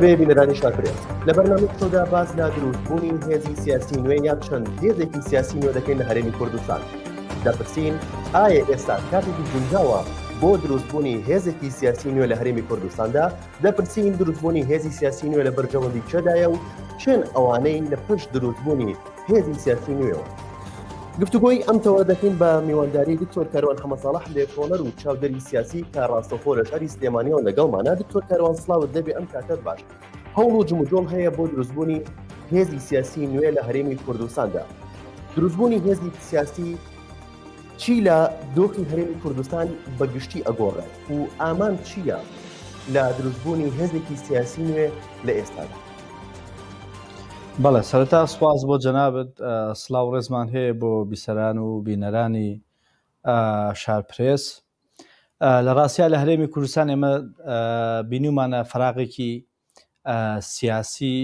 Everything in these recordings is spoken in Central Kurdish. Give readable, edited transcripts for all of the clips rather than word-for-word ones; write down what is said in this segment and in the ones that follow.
بێ بینەرانی شاکرێت لە بەرنامەی خۆدا باز لا دروستبوونی هێزی سیاسی نوێ یان چەند هێزێکی سیاسی نوێ دەکەین لە هەرێمی کوردستان. دەپرسین ئایا ئێستا کاتێکی گونجاوە بۆ دروستبوونی هێزێکی سیاسی نوێ لە هەرێمی کوردستاندا؟ دەپرسین دروستبوونی هێزی سیاسی نوێ لە بەرژەوەندی چێدایە و چەند ئەوانەی لە پشت دروستبوونی هێزی سیاسی نوێەوە. گفتوگۆی ئەمتەوە دەکەین بە میوانداری دکتۆر کاروان حەمەساڵح لێکۆڵەر و چاودەری سیاسی کە ڕاستەخۆ لە شاری سلێمانیەوە لەگەڵمانە. دکتۆر کاروان سڵاوت دەبێ ئەم کاتت باش. هەوڵ و جموجۆڵ هەیە بۆ دروستبوونی هێزی سیاسی نوێ لە هەرێمی کوردستاندا. دروستبوونی هێزی سیاسی چی لە دۆخی هەرێمی کوردستان بەگشتی ئەگۆڕێت و ئامان چییە لە دروستبوونی هێزێکی سیاسی نوێ لە ئێستادا؟ بەڵێ سەرەتا سواز بۆ جەنابەت سڵاو ڕێزمان هەیە بۆ بیسەران و بینەرانی شارپرێس. لە ڕاستیا لە هەرێمی کوردستان ئێمە بینیمانە فراغێکی سیاسی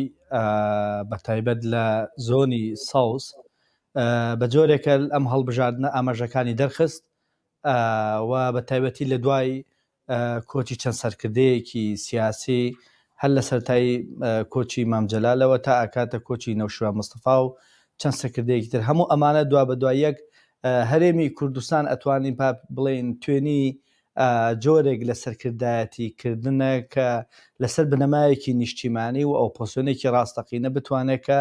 بەتایبەت لە زۆنی ساوس بە جۆرێکە ئەم هەڵبژاردنە ئاماژەکانی دەرخست و بە تایبەتی لە دوای کۆچی چەند سەرکردەیەکی سیاسی هەر لە سەرتایی کۆچی مام جەلالەوە تا ئاکاتە کۆچی نەوشیروان مستەفا و چەند سەرکردەیەکی تر، هەموو ئەمانە دوا بە دوای یەک هەرێمی کوردستان ئەتوانین بڵێن توێنی جۆرێک لە سەرکردایەتی کردنە کە لەسەر بنەمایەکی نیشتیمانی و ئەو پۆسیۆنێکی ڕاستەقینە بتوانێت کە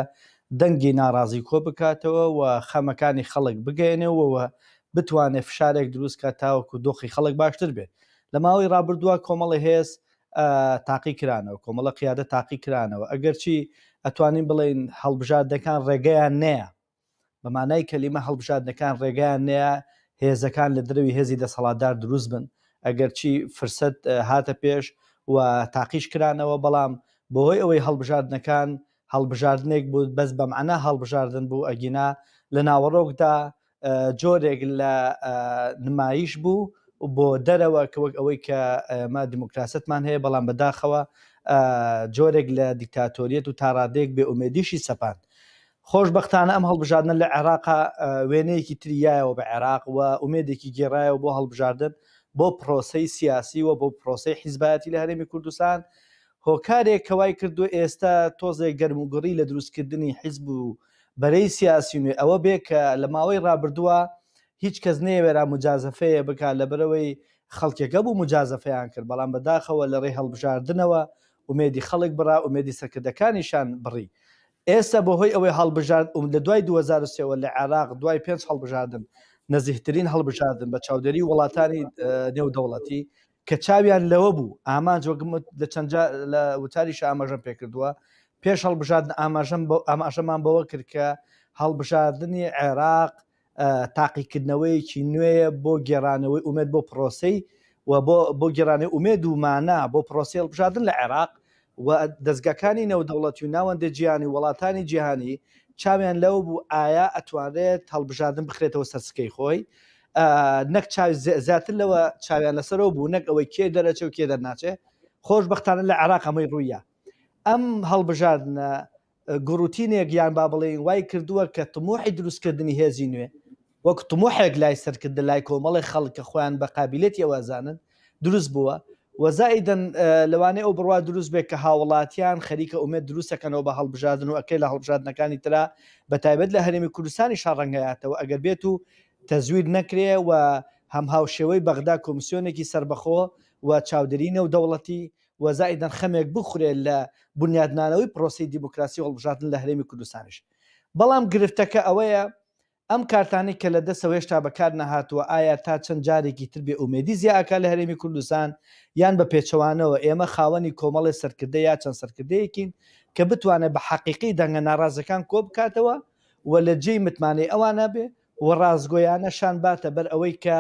دەنگی ناڕازی کۆ بکاتەوە و خەمەکانی خەڵک بگەێنێەوە بتوانێت فشارێک دروست کات تاوەکو دۆخی خەڵک باشتر بێت. لە ماوەی ڕابردووە کۆمەڵی هێز تاقی کرانەوە، کۆمەڵە قیادە تاقی کرانەوە، ئەگەرچی ئەتوانین بڵێن هەڵبژاردنەکان ڕێگەیان نەیە، بەمانای کەلیمە هەڵبژاردنەکان ڕێگەیان نەیە هێزەکان لە درەوی هێزی دەسەڵاتدار دروست بن، ئەگەرچی فرسەت هاتە پێش و تاقیش کرانەوە، بەڵام بەهۆی ئەوەی هەڵبژاردنەکان هەڵبژاردنێک بوو بەس بە معنە هەڵبژاردن بوو، ئەگینا لە ناوەڕۆکدا جۆرێک لە نمایش بوو بۆ دەرەوە کە وەک ئەوەی کە ئەمە دیموکراستمان هەیە، بەڵام بەداخەوە جۆرێک لە دیکتاتۆریەت و تاڕادێک بێ ئومێدیشی سەپان. خۆشبەختانە ئەم هەڵبژاردنە لە عێراقا وێنەیەکی تریایەوە بە عێراق و ئومێدێکی گێڕایەوە بۆ هەڵبژاردن بۆ پرۆسەی سیاسی و بۆ پرۆسەی حیزبایەتی لە هەرێمی کوردستان. هۆکارێک کەوای کردو ئێستا تۆزێک گەرموگڕی لە دروستکردنی حیزب و بەرەی سیاسی نوێ ئەوە بێ کە لە ماوەی ڕابردووە هیچ کەس نەیەوێرا مجازەفەیە بکات لەبەرەوەی خەڵکێکە بوو مجازەفەیان کرد، بەڵام بەداخەوە لە ڕێی هەڵبژاردنەوە ئومێدی خەڵک بڕا، ئومێدی سەرکردەکانیشان بڕی. ئێستا بەهۆی ئەوەی هەڵبژارد لە دوای 2023 لە عێراق دوای 5 هەڵبژاردن نزیکترین هەڵبژاردن بە چاودێری وڵاتانی نێودەوڵەتی کە چاویان لەوە بوو، ئامانج وەگمت لە چەند لە وتاریش ئاماژەم پێکردووە، پێش هەڵبژاردن ئاماژەمان بەوە کرد کە هەڵبژاردننی عێراق تاقیکردنەوەیکی نوێیە بۆ گێڕانەوەی ئومێد بۆ پرۆسەی و بۆ گێڕانەوەی ئومێد و مانا بۆ پرۆسی هەڵبژاردن لە عێراق و دەستگاکانی نێودەوڵەتی و ناوەندە جیهانی وڵاتانی جیهانی چاویان لەوە بوو ئایا ئەتوانێت هەڵبژاردن بخرێتەوە سەرسکەی خۆی، نەک زیاتر لەوە چاویان لەسەرەوە بوو، نەک ئەوەی کێ دەرەچێ و کێ دەرناچێ. خۆشبەختانە لە عێراق ئەمەی ڕوویە. ئەم هەڵبژاردنە گروتینێک یان با بڵێن وای کردووە کە تموحی دروستکردنی هێزی نوێ وەک تموحێک لای سەرکردن لای کۆمەڵی خەڵکە خۆیان بە قابلیەتی ئەوەزانن دروست بووە و زائیدەن لەوانەیە ئەو بڕوا دروست بێت کە هاوڵاتیان خەریکە ئومێد دروستەکەنەوە بە هەڵبژاردن و ئەکەی لە هەڵبژاردنەکانی ترا بەتایبەت لە هەرێمی کوردستانی شاڕەنگەیاتەوە ئەگەر بێت و تەزویر نەکرێ و هەم هاوشێوەی بەغدا کۆمیسیۆنێکی سربەخۆ و چاودێری نێودەوڵەتی و زائیدەن خەمێک بخورێت لە بنیادنانەوەی پرۆسی دیموکراسی و هەڵبژاردن لە هەرێمی کوردستانیش. بەڵام گرفتەکە ئەوەیە ئەم کارتانی کە لە دەستەوە هێشتا بەکار نەهاتووە ئایا تا چەند جارێکی تر بێ ئومێدی زیاکە لە هەرێمی کوردستان یان بە پێچەوانەوە ئێمە خاوەنی کۆمەڵی سەرکردە یا چەند سەرکردەیەکین کە بتوانێت بە حەقیقی دەنگە ناڕازەکان کۆ بکاتەوە و لە جێی متمانەی ئەوانە بێ و ڕازگۆیانەشان باتە بەر ئەوەی کە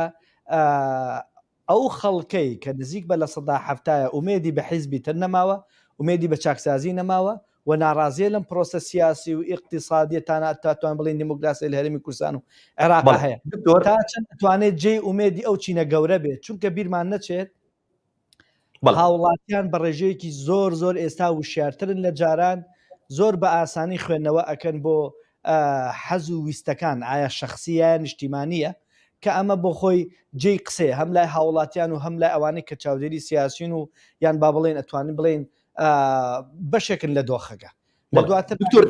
ئەو خەڵکەی کە نزیک بە لە 170 ئومێدی بە حیزبی تر نەماوە، ئومێدی بە چاکسازی نەماوە و ناڕازیە لەم پرۆسە سیاسی و ئیقتیسادیەتانە تاتوان بڵێن دیموکراسی لە هەرێمی کوردستان و عێراق هەیە تا چەند ئەتوانێت جێی ئومێدی ئەو چینە گەورە بێت، چونکە بیرمان نەچێت هاوڵاتیان بە ڕێژەیەکی زۆر ئێستا وشیارترن لە جاران، زۆر بە ئاسانی خوێندنەوە ئەکەن بۆ حەز و ویستەکان ئایا شەخسیە نیشتیمانیە کە ئەمە بۆ خۆی جێی قسێ هەم لای هاوڵاتیان و هەم لای ئەوانەی کە چاودێری سیاسین و یان با بڵێن ئەتوانین بڵێن بەشێکن لە دۆخەکە لە بەڵێ. دواتر دکتۆر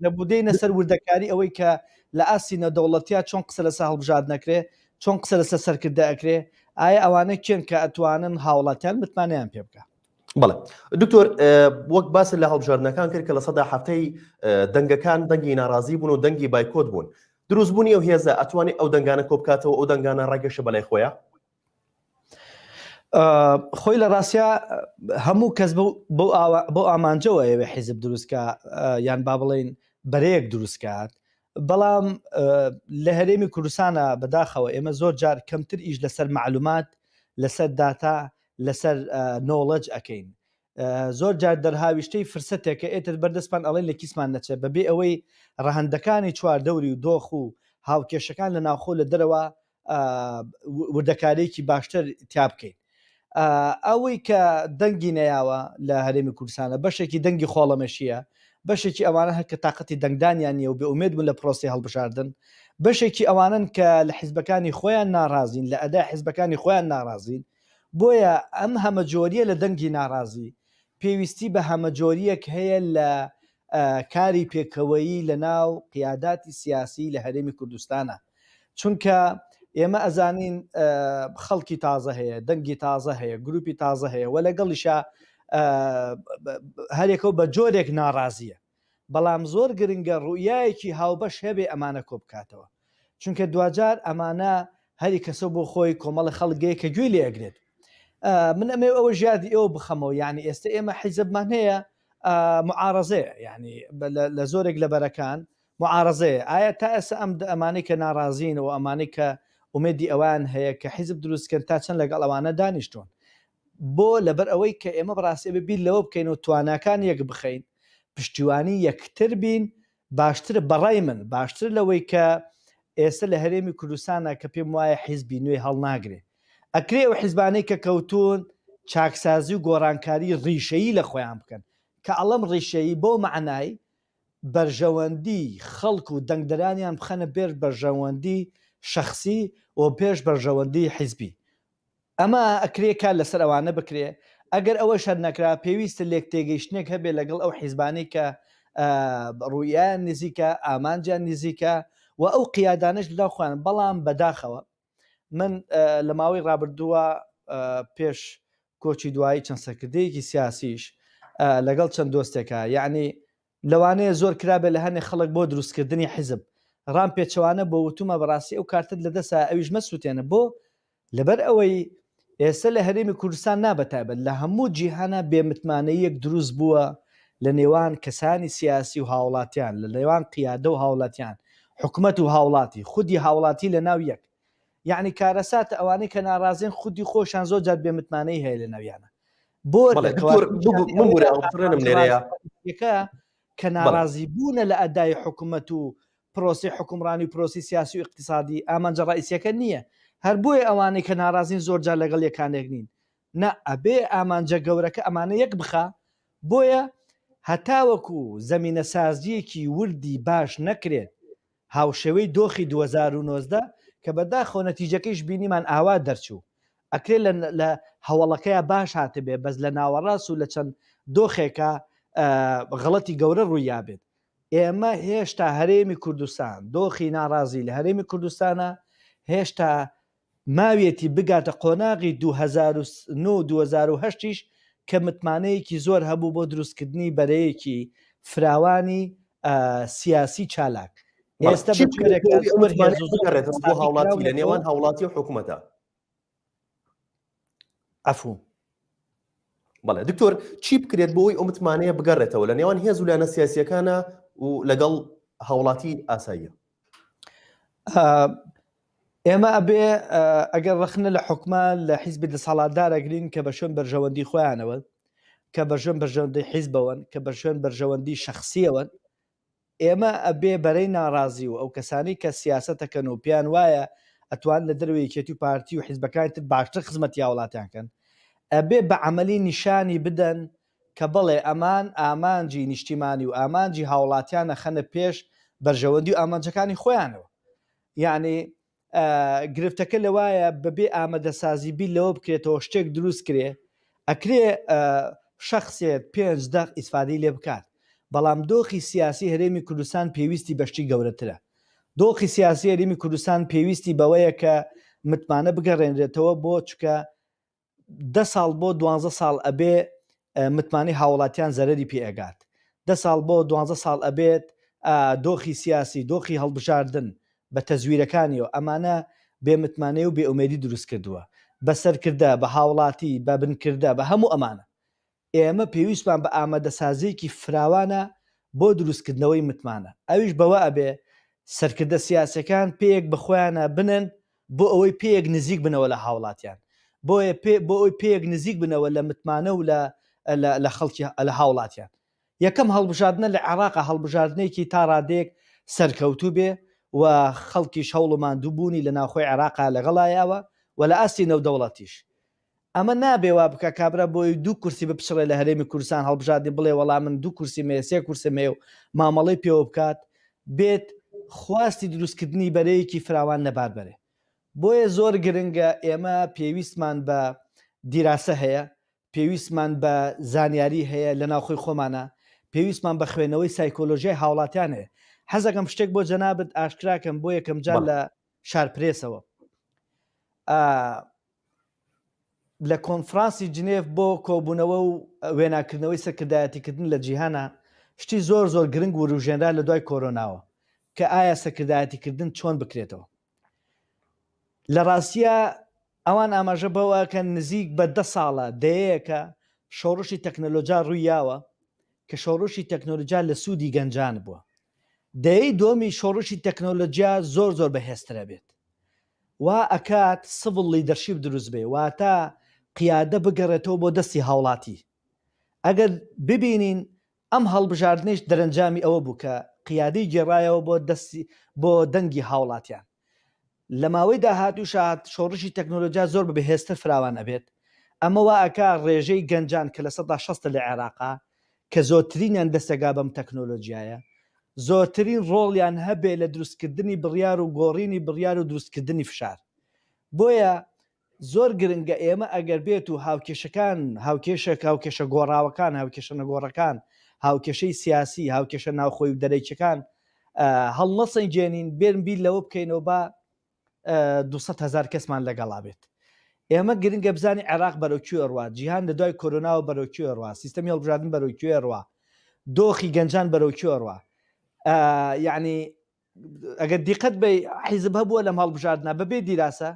لە بودەینە سەر وردەکاری ئەوەی کە لە ئاسی نەدەوڵەتیا چۆن قسە لەسە هەڵبژاد نەکرێ چۆن قسە لەسە سەرکردە ئەکرێ ئایا ئەوانە کێن کە ئەتوانن هاوڵاتیان متمانیان پێ بکە. بەڵێ دکتۆر وەک باس لە هەڵبژاردنەکان کرد کە لە سەدا هەفتەی دەنگەکان دەنگی ناڕازی بوون و دەنگی بایکۆت بوون دروستبوونی ئەو هێزە ئەتوانێت ئەو دەنگانە کۆبکاتەوە ئەو دەنگانە ڕێگەشە بەلای خۆیە خۆی لە ڕاستیا هەموو کەس بۆ ئامانجەوە ئێوێ حیزب دروستکە یان با بڵێن بەرەیەک دروستکات بەڵام لە هەرێمی کوردستانە بەداخەوە ئێمە زۆر جار کەمتر ئیش لەسەر معلومات لەسەر داتا لەسەر نۆڵەج ئەەکەین زۆر جار دەرهاویشتەی فرسەتێکە ئێتر بەردەستمان ئەڵێن لە کیسمان نەچێت بەبێ ئەوەی ڕەهەندەکانی چواردەوری و دۆخ و هاوکێشەکان لە ناوخۆ لە دەرەوە وردەکارێکی باشتر تیا بکەین ئەوەی کە دەنگی نەیاوە لە هەرێمی کوردستانە بەشێکی دەنگی خۆڵەمەشیە بەشێکی ئەوانە هەر کە تااقەتی دەنگدانیان نیە و بێ ئومێد بوون لە پرۆسی هەڵبژاردن بەشێکی ئەوانن کە لە حیزبەکانی خۆیان ناڕازین لە ئەدا حیزبەکانی خۆیان ناڕازین بۆیە ئەم هەمەجۆریە لە دەنگی ناڕازی پێویستی بە هەمەجۆریەک هەیە لە کاری پێکەوەیی لە ناو قیاداتی سیاسی لە هەرێمی کوردستانە چونکە ئێمە ئەزانین خەڵکی تازە هەیە دەنگی تازە هەیە گروپی تازە هەیە و لەگەڵیشە هەرێکەوە بە جۆرێک ناڕازیە بەڵام زۆر گرنگە ڕوویایەکی هاوبەش هەبێ ئەمانە کۆ بکاتەوە چونکە دوجار ئەمانە هەری کەسە بۆ خۆی کۆمەڵە خەڵگەیە کە گوێ لێ ئەگرێت من ئەمێ ئەوە ژادی ئێوە بخەمەوە یعنی ئێستا ئێمە حیزبمان هەیە معارەزەیە ینی لە زۆرێک لە بەرەکان معارەزەیە ئایا تا ئێستا ئەمانەی کە ناڕازینەوە ئەمانەی کە ئومێدی ئەوان هەیە کە حیزب دروستکەن تا چەند لەگەڵ ئەوانە دانیشتون بۆ لەبەر ئەوەی کە ئێمە بڕاستی ببین لەوە بکەین و تواناکان یەک بخەین پشتیوانی یەکتر بین باشتر بەڕای من باشتر لەوەی کە ئێستا لە هەرێمی کوردستانە کە پێم وایە حیزبی نوێی هەڵناگرێ ئەکرێ ئەو حیزبانەی کە کەوتون چاکسازی و گۆڕانکاری ڕیشەیی لە خۆیان بکەن کە ئەڵەم ڕیشەیی بۆ معنای بەرژەوەندی خەڵک و دەنگدەرانیان بخەنە بێر بەرژەوەندی شخصی و پێش بەرژەوەندی حیزبی ئەمە ئەکرێکە لەسەر ئەوانە بکرێ ئەگەر ئەوە شەر نەکرا پێویستە لێک تێگەیشتنێک هەبێ لەگەڵ ئەو حیزبانەی کە ڕوویان نزیکە ئامانجیان نزیکە و ئەو قیادانش لەداخوان بەڵام بەداخەوە من لە ماوەی ڕابردووە پێش کۆچی دوایی چەند سەرکردەیەکی سیاسیش لەگەڵ چەند دۆستێکە یعنی لەوانەیە زۆر کرابێت لە هەنێ خەڵک بۆ دروستکردنی حیزب ڕام پێچەوانە بۆ وتومە بەڕاستی ئەو کارتت لەدەسا ئەویش مەسووتێنە بۆ لەبەر ئەوەی ئێستا لە هەرێمی کوردستان نابەتابێت لە هەموو جیهانە بێمتمانەیەک دروست بووە لە نێوان کەسانی سیاسی و هاوڵاتیان لە نێوان قیادە و هاوڵاتیان حکومەت و هاوڵاتی خودی هاوڵاتی لە ناو یەک یعنی کارەساتە ئەوانەی کە ناڕازین خودی خۆشان زۆر جار بێمتمانەی هەیە لە ناویانە بۆ کە ناڕازی بوونە لە ئەدای حکومەت و پرۆسی حکومڕانی و پرۆسی سیاسی و اقتصادی ئامانجە ڕئیسیەکە نییە هەر بۆیە ئەوانەی کە ناڕازین زۆر جار لەگەڵ یەکانێک نین نە ئەبێ ئامانجە گەورەکە ئەمانە یەک بخە بۆیە هەتاوەکو زەمینە سازیەکی وردی باش نەکرێت هاوشێوەی دۆخی 2019 کە بەداخەوە نەتیجەکەیش بینیمان ئاوا دەرچوو ئەکرێت لە هەوڵەکەیە باش هاتبێ بەس لە ناوەڕاست و لە چەند دۆخێکە غەڵەتی گەورە ڕوویابێت ئێمە هێشتا هەرێمی کوردستان دۆخی ناڕازی لە هەرێمی کوردستانە هێشتا ماوێتی بگاتە قۆناغی 2009-2010ش کە متمانەیەکی زۆر هەبوو بۆ دروستکردنی بەرەیەکی فراوانی سیاسی چالاک ئێستا هاوڵاتی لە نێوان هاوڵاتی و حکوومەتە ئەفوو بەڵێ دکتۆر چی بکرێت بۆی ئەو متمانەیە بگەڕێتەوە لە نێوان هێز و لایەنە سیاسیەکانە و لەگەڵ هاوڵاتی ئاساییە ئێمە ئەبێ ئەگەر ڕخنە لە حکومە لە حیزبی دەسەڵاتدارەگرین کە بە شوێن بەرژەوەندی خۆیانەوە کە بەژێن بەرژەوەندی حیزبەوەن کە بە شوێن بەرژەوەندی شەخصیەوەن ئێمە ئەبێ بەرەی ناڕازی و ئەو کەسانی کە سیاسەتەکەن و پیان وایە ئەتوان لە دەروەیەکێتی و پارتی و حیزبەکانی تر باشتر خزمەتی هاوڵاتیانکەن ئەبێ بە عەمەلی نیشانی بدەن کە بڵێ ئەمان ئامانجی نیشتیمانی و ئامانجی هاوڵاتیانە خەنە پێش بەرژەوەندی و ئامانجەکانی خۆیانەوە یعنی گرفتەکە لەوایە بەبێ ئامادەسازی بی لەوە بکرێتەوە شتێک دروست کرێ ئەکرێ شخصێت 5 دق ئیسفادەی لێ بکات بەڵام دۆخی سیاسی هەرێمی کوردستان پێویستی بەشتی گەورەترە دۆخی سیاسی هەرێمی کوردستان پێویستی بەوەیە کە متمانە بگەڕێنرێتەوە بۆ چکە 10 ساڵ بۆ 12 ساڵ ئەبێ متمانی هاوڵاتیان زەرری پێئگات 10 ساڵ بۆ 12 ساڵ ئەبێت دۆخی سیاسی دۆخی هەڵبژاردن بە تەزویرەکانیەوە ئەمانە بێمتمانەی و بێئومێدی دروست کردووە بە سەرکردە بە هاوڵاتی بە بنکردە بە هەموو ئەمانە ئێمە پێویستمان بە ئامادەسازیەکی فراوانە بۆ دروستکردنەوەی متمانە ئەویش بەوە ئەبێ سەرکردە سیاسەکان پێیەک بخۆیانە بنن بۆ ئەوەی پێیەک نزیک بنەوە لە هاوڵاتیان بۆ ئەوی پێیەک نزیک بنەوە لە متمانە و لە خەڵکی لە هاوڵاتیان یەکەم هەڵبژاردنە لە عێراق هەڵبژاردنێکی تا ڕادێک سەرکەوتوو بێ و خەڵکیش هەوڵ و ماندوو بوونی لە ناوخۆی عێراقا لەگەڵایەوە و لە ئاستی نەودەوڵەتیش ئەمە نابێوا بکە کابرا بۆی 2 کورسی بپشڕێ لە هەرێمی کوردستان هەڵبژاردی بڵێ وەڵام من 2 کورسی مێ 3 کورسە مێ و مامەڵەی پێوە بکات بێت خواستی دروستکردنی بەرەیەکی فراوان نەبار بەرێ بۆیە زۆر گرنگە ئێمە پێویستمان بە دیراسە هەیە پێویستمان بە زانیاری هەیە لە ناوخۆی خۆمانە پێویستمان بە خوێنەوەی سایکۆلۆژیای هاوڵاتیان هەیە حەزەکەم شتێک بۆ جەنابەت ئاشکراکەم بۆ یەکەم جار لە شارپرێسەوە لە کۆنفرانسی جنێڤ بۆ کۆبوونەوە و وێناکردنەوەی سەرکردایەتیکردن لە جیهانە شتی زۆر زۆر گرنگ وروژێنرا لە دوای کۆرۆناوە کە ئایا سەرکردایەتیکردن چۆن بکرێتەوە لە ڕاستیە ئەوان ئاماژە بەوە کە نزیک بە 10 ساڵە دەیەکە شۆڕشی تەکنۆلۆژیا ڕوویاوە کە شۆڕشی تەکنۆلۆژیا لە سوودی گەنجان بووە دەی دۆمی شۆڕشی تەکنۆلۆژیا زۆر زۆر بەهێزترە بێت وا ئەکات سڤڵ لیدەرشیپ دروست بێ واتە قیادە بگەڕێتەوە بۆ دەستی هاوڵاتی ئەگەر ببینین ئەم هەڵبژاردنش دەرەنجامی ئەوە بوو کە قیادەی گێڕایەوە بۆ دەنگی هاوڵاتیان لە ماوەی داهاتوو شات شۆڕشی تەکنۆلۆژیا زۆر بەهێزتر فراوان ئەبێت ئەمە وا ئەکا ڕێژەی گەنجان کە لە 16 لە عێراقا کە زۆرترینیان دەستەگا بەم تەکنۆلۆژیایە زۆرترین ڕۆڵیان هەبێ لە دروستکردنی بڕیار و گۆڕینی بڕیار و دروستکردنی فشار بۆیە زۆر گرنگە ئێمە ئەگەر بێت و هاوکێشەکان هاوکێشە گۆڕاوەکان هاوکێشە نەگۆڕەکان هاوکێشەی سیاسی هاوکێشە ناوخۆی و دەرەیکەکان هەڵ نەسەنجێنین بێن بیر لەوە بکەینەوە بە 200,000 کەسمان لەگەڵا بێت ئێمە گرنگە بزانانی عێراق بەرەوکوێ ڕوا جیهان لە دوای کۆرۆناوە بەرەوکوێ ڕوا سیستەمی هەڵبژاردن بەرەوکوێ ڕوا دۆخی گەنجان بەرەوکوێ ڕوا یعنی ئەگەر دیقەت بە حیزب هەبووە لەم هەڵبژاردنە بەبێ دیراسە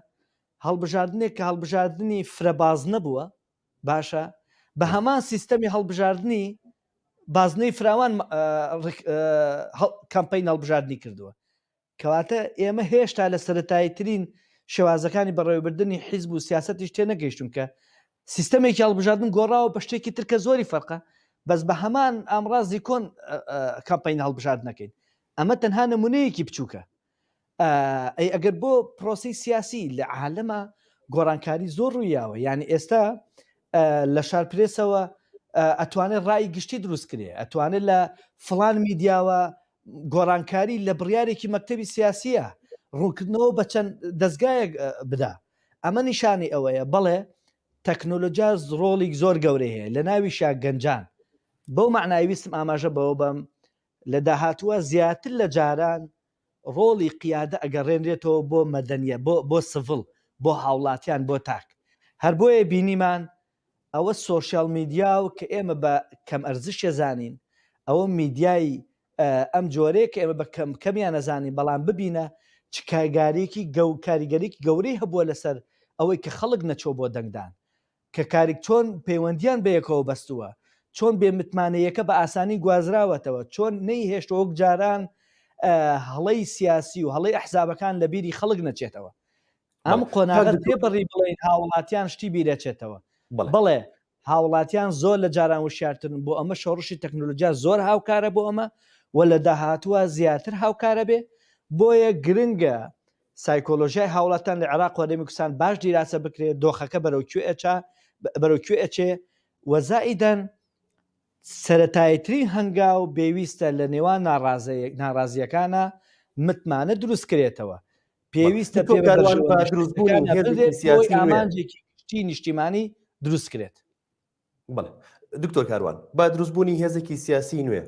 هەڵبژاردنێک کە هەڵبژاردننی فرەباز نەبووە باشە بە هەمان سیستەمی هەڵبژاردننی بازنەی فراوان کەمپین هەڵبژاردننی کردووە کەواتە ئێمە هێشتا لە سەرەتاییترین شێوازەکانی بەڕێوەبردننی حیزب و سیاسەتیش تێ نەگەیشتون کە سیستەمێکی هەڵبژاردن گۆڕاوە بە شتێکی ترکە زۆری فەرقە بەس بە هەمان ئامڕازی کۆن کەمپین هەڵبژاردنەکەین ئەمە تەنها نمونەیەکی بچووکە ئەگەر بۆ پرۆسی سیاسی لە عالەمە گۆڕانکاری زۆر ڕوویاوە یعنی ئێستا لە شارپرێسەوە ئەتوانێت ڕای گشتی دروست کرێ ئەتوانێت لە فڵان میدیاوە گۆڕانکاری لە بڕیارێکی مەکتەبی سیاسیە ڕوونکردنەوە بە چەند دەستگایەک بدا ئەمە نیشانی ئەوەیە بەڵێ تەکنۆلۆژیا ڕۆڵی زۆر گەورەی هەیە لە ناویشا گەنجان بەو معناویستم ئاماژە بەوە بەم لە داهاتووە زیاتر لە جاران ڕۆڵی قیادە ئەگەڕێنرێتەوە بۆ مەدەنیە بۆ سڤڵ بۆ هاوڵاتیان بۆ تاک هەر بۆیە بینیمان ئەوە سۆشیال میدیا و کە ئێمە بە کەم ئەرزشە زانین ئەوە میدیایی ئەم جۆرەیە کە ئێمە بە کەمیان نەزانین بەڵام ببینە چ کاریگەریکی گەورەی هەبووە لەسەر ئەوەی کە خەڵک نەچۆ بۆ دەنگدان کە کارێک چۆن پەیوەندیان بەیەکەوە بەستووە چۆن بێمتمانەیەکە بە ئاسانی گوازراوەتەوە چۆن نەیهێشت وەک جاران هەڵەی سیاسی و هەڵەی ئەحزابەکان لە بیری خەڵک نەچێتەوە ئەم قۆناغەت پێبڕی بڵێن هاوڵاتیان شتی بیرەچێتەوە بڵێ هاوڵاتیان زۆر لە جاران وشارتن بۆ ئەمە شۆڕشی تەکنۆلۆژیا زۆر هاوکارە بۆ ئەمە و لە داهاتووە زیاتر هاوکارە بێ بۆیە گرنگە سایکۆلۆژیای هاوڵاتیان لە عێراق و هەرێمی کوردستان باش دیراسە بکرێت دۆخەکە بەرەوکوێ ئەچێ وەزائیدەن سەرەتاییترین هەنگاو بێویستە لە نێوان ناڕازیەکانە متمانە دروست کرێتەوە پێویستە ئامانجێکی نیشتیمانی دروست کرێت بڵێ دکتۆر کاروان با دروستبوونی هێزێکی سیاسی نوێ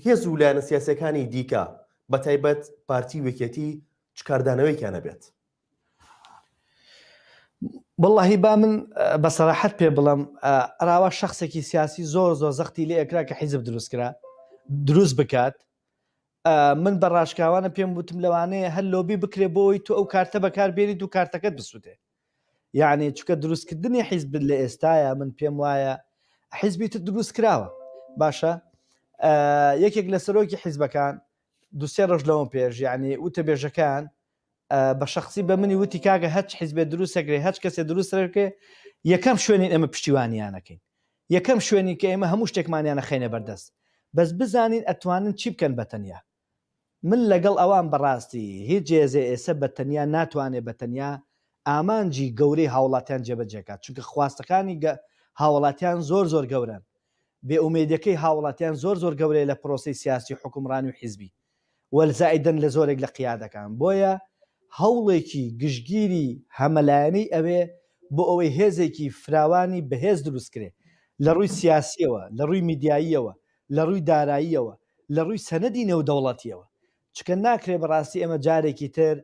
هێز و لایەنە سیاسەکانی دیکە بە تایبەت پارتی وەکێتی چ کاردانەوەیکیانە بێت؟ واللهی با من بەسەراحەت پێ بڵم ئەراوە شخصێکی سیاسی زۆر زەختی لێ ئەکرا کە حیزب دروست بکات. من بە ڕاشکاوانە پێم وتم لەوانەیە هەر لۆبی بکرێ بۆی تو ئەو کارتە بەکاربێنیت و کارتەکەت بسووتێ. یعنی چکە دروستکردنی حیزب لە ئێستاە من پێم وایە حیزبی تر دروست کراوە. باشە یەکێک لە سەرۆکی حیزبەکان دوسێ ڕۆژ لەوە پێش یعنی وتە بێژەکان بە شخصی بە منی وتی کاگە هەچ حیزبێ دروستەکرێ هەچ کەسێ دروستەکرێ یەکەم شوێنی ئێمە پشتیوانیانەکەین، یەکەم شوێنی کە ئێمە هەموو شتێکمانیانە خەینە بەردەست، بەس بزانین ئەتوانن چی بکەن بەتەنیا. من لەگەڵ ئەوان بەڕاستی هیچ جێزێ ئێستا بەتەنیا ناتوانێت بەتەنیا ئامانجی گەورەی هاوڵاتیان جێبەجێکات، چونکە خواستەکانی هاوڵاتیان زۆر گەورن، بێئومێدیەکەی هاوڵاتیان زۆر گەورەیە لە پرۆسی سیاسی حکومڕانی و حیزبی وەلزائیدەن لە زۆرێک لە قیادەکان. بۆیە هەوڵێکی گشتگیری هەمەلایەنەی ئەوێ بۆ ئەوەی هێزێکی فراوانی بەهێز دروستکرێ لە ڕووی سیاسیەوە، لە ڕووی میدیاییەوە، لە ڕووی داراییەوە، لە ڕووی سەنەدی نێودەوڵەتیەوە، چکە ناکرێ بەڕاستی ئەمە جارێکی تر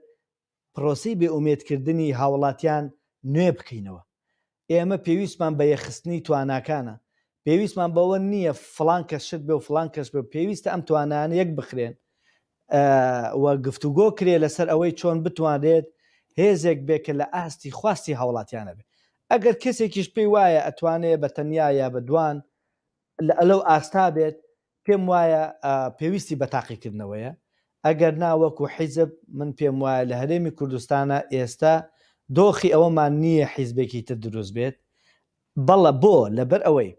پرۆسی بێئومێدکردنی هاوڵاتیان نوێ بکەینەوە. ئێمە پێویستمان بە یەخستنی تواناکانە، پێویستمان بەوە نییە فڵان کەس شت بێ و فڵان کەس بێ، پێویستە ئەم توانانە یەک بخرێن و گفتوگۆ کرێ لەسەر ئەوەی چۆن بتوانرێت هێزێک بێ کە لە ئاستی خواستی هاوڵاتیانە بێ. ئەگەر کەسێکیش پێی وایە ئەتوانێت بە تەنیا یا بەدوان لەو ئاستا بێت، پێم وایە پێویستی بە تاقیکردنەوەیە. ئەگەر ناوەکو حیزب من پێم وایە لە هەرێمی کوردستانە ئێستا دۆخی ئەوەمان نییە حیزبێکی تر دروست بێت. بەڵە بۆ لەبەر ئەوەی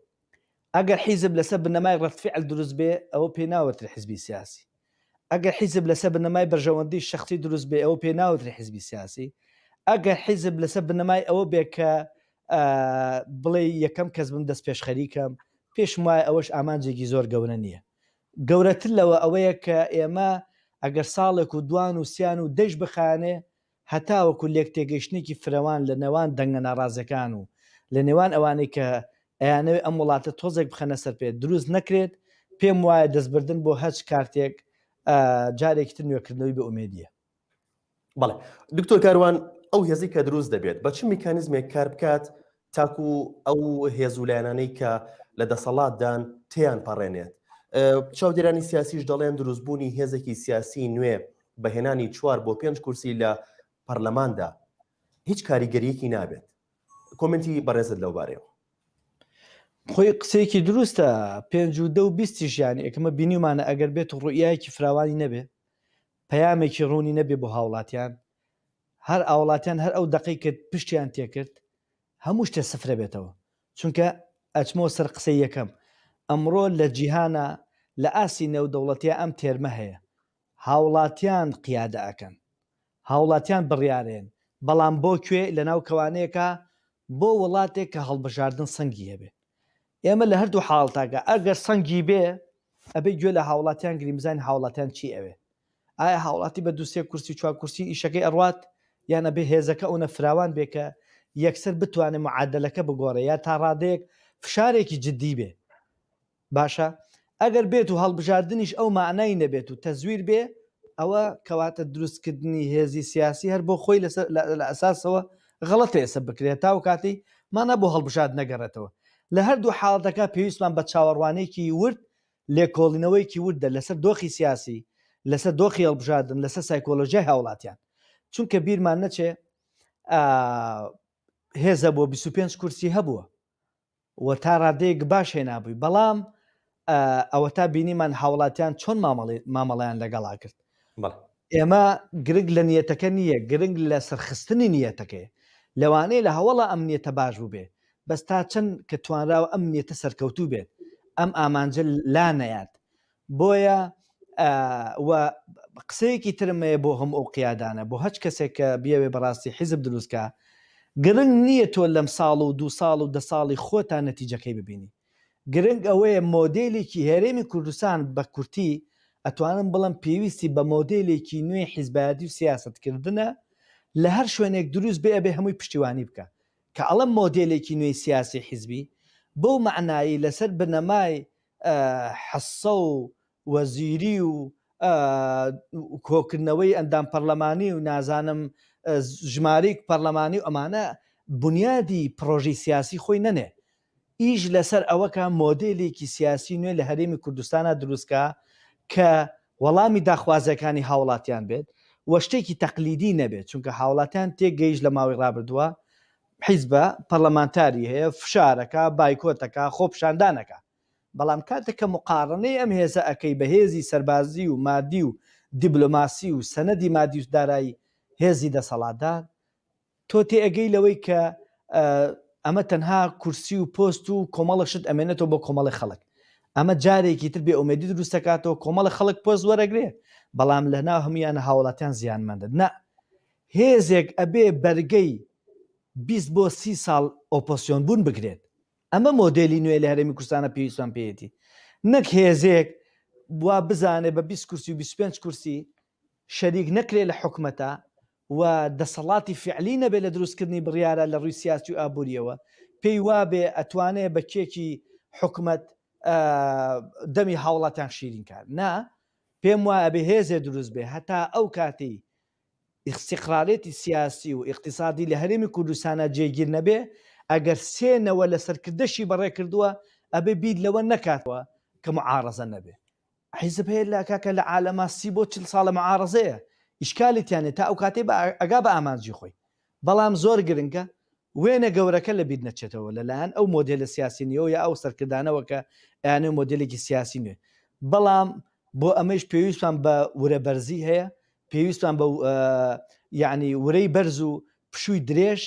ئەگەر حیزب لەسەر بنەمای ڕەتفعل دروست بێ ئەوە پێ ناوەتر حیزبی سیاسی، ئەگەر حیزب لەسەر بنەمای بەرژەوەندی شخصی دروست بێ ئەوە پێ ناوەتر حیزبی سیاسی، ئەگەر حیزب لەسەر بنەمای ئەوە بێ کە بڵێ یەکەم کەس بم دەست پێش خەریکەم، پێشم وایە ئەوەش ئامانجێکی زۆر گەورە نییە. گەورەتر لەوە ئەوەیە کە ئێمە ئەگەر ساڵێک و دوان و سیان و دەش بخانێ هەتاوەکو لێک تێگەیشتێکی فرەوان لە نێوان دەنگە ناڕازەکان و لە نێوان ئەوانەی کە ئەیانەوێ ئەم وڵاتە تۆزێک بخەنە سەر پێ دروست نەکرێت، پێم وایە دەستبردن بۆ هەچ کارتێک جارێکی تر نوێکردنەوەی بە ئومێدیە. بەڵێ دکتۆر کاروان ئەو هێزی کە دروست دەبێت بە چ میکانیزمێک کار بکات تاکو ئەو هێزولایانانەی کە لە دەسەڵاتدان تیان پەڕێنێت؟ چاودێرانی سیاسیش دەڵێن دروستبوونی هێزێکی سیاسی نوێ بەهێنانی 4 بۆ 5 کورسی لە پەرلەماندا هیچ کاریگەریەکی نابێت. کۆمنتی بەڕێزت لەوبارەیەوە. خۆی قسەیەکی دروستە 52 و 20 ژیانی ئەکەمە بینیمانە ئەگەر بێت ڕوئیایەکی فراوانی نەبێ، پەیامێکی ڕوونی نەبێ بۆ هاوڵاتیان، هەر ئاوڵاتیان هەر ئەو دەقەی کرد پشتیان تێکرد هەموو شتێ سفرە بێتەوە. چونکە ئەچمەوە سەر قسەی یەکەم، ئەمڕۆ لە جیهانە لە ئاسی نێودەوڵەتیە ئەم تێرمە هەیە، هاوڵاتیان قیادە ئەکەن، هاوڵاتیان بڕیارێن، بەڵام بۆ کوێ لە ناو کەوانەیەکە بۆ وڵاتێک کە هەڵبژاردن سەنگی هەبێ. ئێمە لە هەردوو حاڵتاگە ئەگەر سەنگی بێ ئەبێ گوێ لە هاوڵاتیان گریمزان هاوڵاتیان چی ئەوێ، ئایا هاوڵاتی بە 2 کورسی 4 کورسی ئیشەکەی ئەڕوات یانە بێ هێزەکە ئەوە فراوان بێ کە یەکسەر بتوانێت معادلەکە بگۆڕێ یا تا ڕادەیەک فشارێکی جددی بێ. باشە ئەگەر بێت و هەڵبژاردنیش ئەو معنای نەبێت و تەزویر بێ ئەوە کەواتە دروستکردنی هێزی سیاسی هەر بۆ خۆی لە ئەساسەوە غەڵەتە ئێستا بکرێت تا و کاتی مانە بۆ هەڵبژارد نەگەڕێتەوە. لە هەردوو حاڵەتەکە پێویستمان بە چاوەڕوانێکی ورد لێکۆڵینەوەیکی وردە لەسەر دۆخی سیاسی، لەسەر دۆخی هەڵبژاردن، لەسەر سایکۆلۆژیای هاوڵاتیان. چونکە بیرمان نەچێ هێزە بۆ 25 کورسی هەبووە و تا ڕادەیەک باش هێنابووی، بەڵام ئەوە تا بینیمان هاوڵاتیان چۆن مامەڵیان لەگەڵا کرد. ئێمە گرنگ لە نیەتەکە نییە، گرنگ لە سەرخستنی نیەتەکەی، لەوانەیە لە هەوڵە ئەم نیەتە باش بوو بێ، بەس تا چەند کە توانراوە ئەم نیەتە سەرکەوتوو بێت ئەم ئامانجە لا نەیات. بۆیە قسەیەکی ترمەیە بۆ هەم ئەو قیادانە بۆ هەچ کەسێک کە بیاوێ بەڕاستی حیزب دروستکە، گرنگ نییە تۆ لەم ساڵ و 2 ساڵ و 10 ساڵی خۆتان نەتیجەکەی ببینی. گرنگ ئەوەیە مۆدێلێکی هێرێمی کوردستان بە کورتی ئەتوانم بڵم پێویستی بە مۆدێلێکی نوێ حیزبایەتی و سیاستکردنە لە هەر شوێنێک دروست بێ ئەبێ هەمووی پشتیوانی بکە کە ئەڵەم مۆدێلێکی نوێی سیاسی حیزبی بۆ معنایی لەسەر بنەمای حەسە و وەزیری و کۆکردنەوەی ئەندام پەرلەمانی و نازانم ژمارەی پەرلەمانی و ئەمانە بنیادی پرۆژەی سیاسی خۆی نەنێ ئیش لەسەر ئەوەکە مۆدێلێکی سیاسی نوێ لە هەرێمی کوردستانە دروستکە کە وەڵامی داخوازەکانی هاوڵاتیان بێت وە شتێکی تەقلیدی نەبێت چونکە هاوڵاتیان تێگەیشت لە ماوەی ڕابردووە حیزبە پەرلەمانتاری هەیە فشارەکە بایکۆتەکە خۆپشاندانەکە بەڵام کاتێک کە مقارنەی ئەم هێزە ئەەکەی بە هێزی سەربازی و مادی و دیبلۆماسی و سەنەدی مادی و دارایی هێزی دەسەڵاتدار تۆ تێئەگەی لەوەی کە ئەمە تەنها کورسی و پۆست و کۆمەڵەشت ئەمێنێتەوە بۆ کۆمەڵی خەڵک ئەمە جارێکی تر بێ ئومێدی دروستەکاتەوە کۆمەڵی خەڵک پۆست وەرەگرێ بەڵام لەناو هەمویانە هاوڵاتیان زیانمەندە نە هێزێک ئەبێ بەرگەی 20 بۆ 30 ساڵ ئۆپۆسیۆن بوون بگرێت ئەمە مۆدێلی نوێ لە هەرێمی کوردستانە پێویستمان پێیەتی نەک هێزێک وا بزانێ بە 20 کورسی و 25 کورسی شەریک نەکرێ لە حکومەتە و دەسەڵاتی فعلی نەبێت لە دروستکردنی بڕیارە لە ڕووی سیاسی و ئابوووریەوە پێی وابێ ئەتوانێ بە کێکی حکومەت دەمی هاوڵاتیان شیرین کار نا پێم وایە بێ هێزێ دروست بێ هەتا ئەو کاتی استقرارێتی سیاسی و اقتصادی لە هەرێمی کوردستانە جێگیر نەبێ ئەگەر سێنەوە لە سەرکردەشی بەڕێ کردووە ئەبێ بید لەوە نەکاتەوە کە معارەزە نەبێ حیزب هەیە لە کاکە لە عالەما 30 بۆ 40 ساڵە معارەزەیە ئیشکالێتیانێت تا ئەو کاتێ ئەگا بە ئامانجی خۆی بەڵام زۆر گرنگە وێنە گەورەکە لە بیر نەچێتەوە لەلایەن ئەو مۆدێلە سیاسی نیەوە یا ئەو سەرکردانەوە کە یانێ مۆدلێکی سیاسی نوێ بەڵام بۆ ئەمەش پێویستان بە ورەبەرزی هەیە پێویستان بە یعنی ورەی بەرز و پشووی درێژ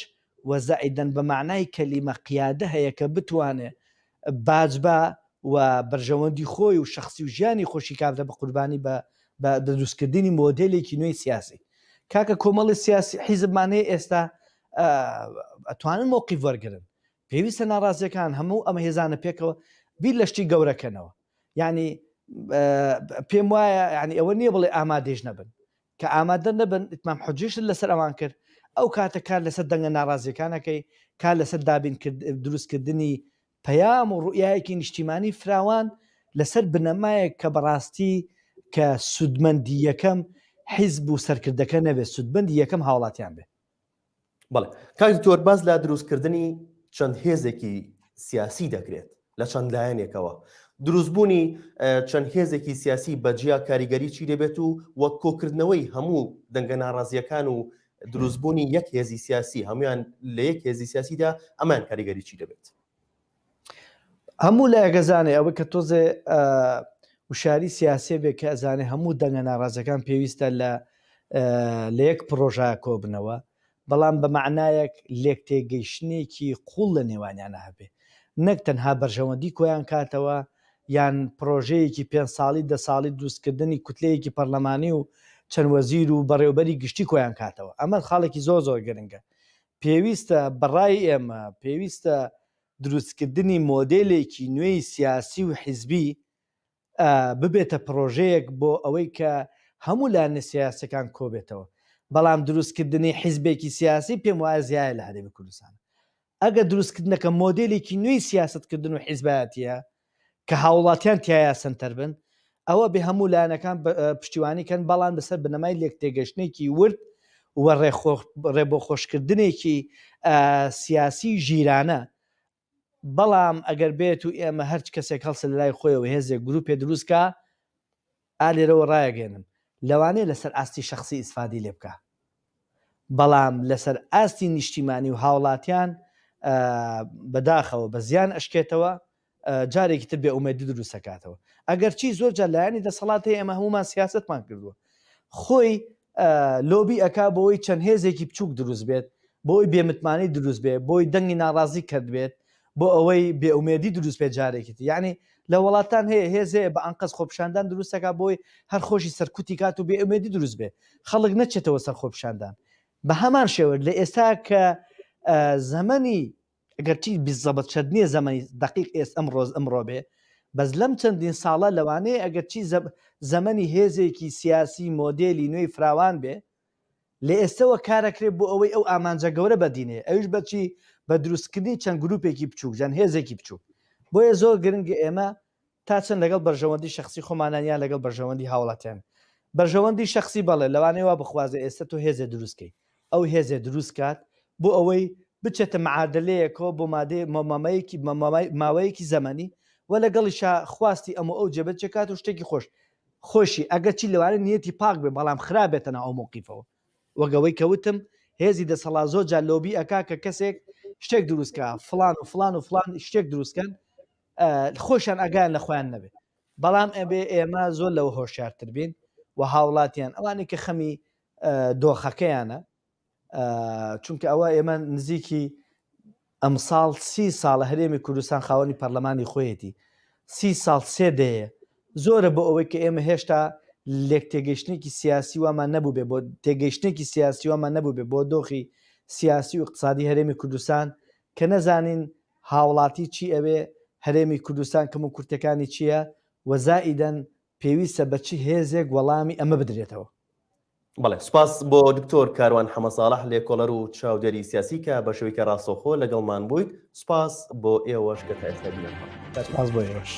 و زائیدەن بە معنای کەلیمە قیادە هەیە کە بتوانێت باجبا و بەرژەوەندی خۆی و شخصی و ژیانی خۆشی کابرا بە قوربانی بە دروستکردنی مۆدلێکی نوێی سیاسی کاکە کۆمەڵی سیاسی حیزبمانەیە ئێستا ئەتوانن مووقیف وەرگرن پێویستە ناڕازیەکان هەموو ئەمە هێزانە پێکەوە بیر لە شتی گەورەکەنەوە یعنی پێم وایە ینی ئەوە نییە بڵێ ئامادەش نەبن کە ئامادە نەبن ئتمام حجێشت لەسەر ئەوان کرد ئەو کاتە کار لەسەر دەنگە ناڕازیەکانەکەی کار لەسەر دابین دروستکردنی پەیام و ڕوئایەکی نیشتیمانی فراوان لەسەر بنەمایەک کە بەڕاستی کە سودمەندی یەکەم حیزب و سەرکردەکە نەبێت سودمەندی یەکەم هاوڵاتیان بێت بەڵێ کاک دکتۆر باز لە دروستکردنی چەند هێزێکی سیاسی دەکرێت لە چەند لایەنێکەوە دروستبوونی چەند هێزێکی سیاسی بەجیا کاریگەری چی دەبێت و وەک کۆکردنەوەی هەموو دەنگە ناڕازیەکان و دروستبوونی یەک هێزی سیاسی هەمویان لە یەک هێزی سیاسیدا ئەمان کاریگەری چی دەبێت هەموو لە ئەگەزانێ ئەوە کە تۆزێ وشاری سیاسی بێ کە ئەزانێ هەموو دەنگە ناڕازەکان پێویستە لە یەک پرۆژە کۆبنەوە بەڵام بە معنایەک لێک تێگەیشتنێکی قوڵ لە نێوانیانە هەبێ نەک تەنها بەرژەوەندی کۆیان کاتەوە یان پرۆژەیەکی 5 ساڵی 10 ساڵی دروستکردنی کوتلەیەکی پەرلەمانی و چەند وەزیر و بەڕێوەبەری گشتی کۆیان کاتەوە ئەمە خاڵێکی زۆر زۆر گرنگە پێویستە بەڕای ئێمە پێویستە دروستکردنی مۆدێلێکی نوێی سیاسی و حیزبی ببێتە پرۆژەیەک بۆ ئەوەی کە هەموو لایەنە سیاسەکان کۆبێتەوە بەڵام دروستکردنی حیزبێکی سیاسی پێم وایە زیایە لە هەرێمی کوردستان ئەگە دروستکردنەکە مۆدێلێکی نوێی سیاستکردن و حیزبایەتیە کە هاوڵاتیان تایە سنتەر بن ئەوە بێ هەموو لایەنەکان پشتیوانیکەن بەڵام بەسەر بنەمای لێک تێگەشتێکی ورد و ڕێبۆخۆشکردنێکی سیاسی ژیرانە بەڵام ئەگەر بێت و ئێمە هەرچ کەسێک هەڵسە لە لای خۆیەوە هێزێک گروپێ دروستکە ئالێرەوە ڕایەگەێنم لەوانەیە لەسەر ئاستی شخصی ئیسفادی لێ بکە بەڵام لەسەر ئاستی نیشتیمانی و هاوڵاتیان بەداخەوە بە زیان ئەشکێتەوە جارێکی تر بێ ئومێدی دروستەکاتەوە ئەگەر چی زۆر جار لایەنی دەسەڵاتی ئێمە هەمومان سیاستمان کردووە خۆی لۆبی ئەکا بۆی چەند هێزێکی بچووک دروست بێت بۆی بێمتمانی دروست بێت بۆی دەنگی ناڕازی کرد بێت بۆ ئەوەی بێ ئومێدی دروست بێت جارێکی یعنی لە وڵاتان هەیە هێزەیە بە ئەنقەس خۆپشاندان دروستەکە بۆی هەر خۆشی سەرکوتی کات و بێ ئومێدی دروست بێت خەڵک نەچێتەوە سەر خۆپشاندان بە هەمان شێوە لە ئێستا کە زەمەنی ئەگەرچی بیزەبەت شەد نییە زەمەنی دقیق ئێست ئەمڕۆ بێ بەس لەم چەندین ساڵە لەوانەیە ئەگەرچی زەمەنی هێزێکی سیاسی مۆدێلی نوێی فراوان بێ لە ئێستەوە کارەکرێت بۆ ئەوەی ئەو ئامانجە گەورە بەدینێ ئەوش بەچی بە دروستکردنی چەند گروپێکی بچووک جان هێزێکی بچووک بۆیە زۆر گرنگە ئێمە تا چەند لەگەڵ بەرژەوەندی شخصی خۆمانانیان لەگەڵ بەرژەوەندی هاوڵاتیان بەرژەوەندی شخصی بەڵێ لەوانەیە بخوازە ئێستا تۆ هێزێ دروستکەی ئەو هێزێ دروست کات بۆ ئەوەی بچێتە معادلەیەکەوە بۆ ماوەیەکی زەمەنی و لەگەڵی خواستی ئەمە ئەو جێبەجێکات و شتێکی خۆشی ئەگەر چی لەوانە نیەتی پاک بێ بەڵام خراپێتەنە ئەو مووقیفەوە وەگەوەی کەوتم هێزی دەسەڵات زۆر جار لۆبی ئەکا کە کەسێک شتێک دروستکە فلان و فلان و فلان شتێک دروستکەن خۆشیان ئەگیان لە خۆیان نەبێت بەڵام ئەبێ ئێمە زۆر لەوە هۆشیارتر بین و هاوڵاتیان ئەوانی کە خەمی دۆخەکەیانە چونکە ئەوە ئێمە نزیکی ئەمساڵ 30 ساڵە هەرێمی کوردستان خاوەنی پەرلەمانی خۆیەتی 30 ساڵ سێ دەیە زۆرە بۆ ئەوەی کە ئێمە هێشتا لێک تێگەیشتێکی سیاسی وامان نەبوو بێ بۆ تێگەیشتێکی سیاسی وامان نەبوو بێ بۆ دۆخی سیاسی و اقتصادی هەرێمی کوردستان کە نەزانین هاوڵاتی چی ئەوێ هەرێمی کوردستان کەم و کورتەکانی چییە وەزائیدەن پێویستە بەچی هێزێک وەڵامی ئەمە بدرێتەوە. بەڵێ سوپاس بۆ دکتۆر کاروان حەمەساڵح لێکۆڵەر و چاودێری سیاسی کە بە شێوەیەکی ڕاستەوخۆ لەگەڵمان بوویت. سوپاس بۆ ئێوەش کە تا ئێستا بینەوە. سپاس بۆ ئێوەش.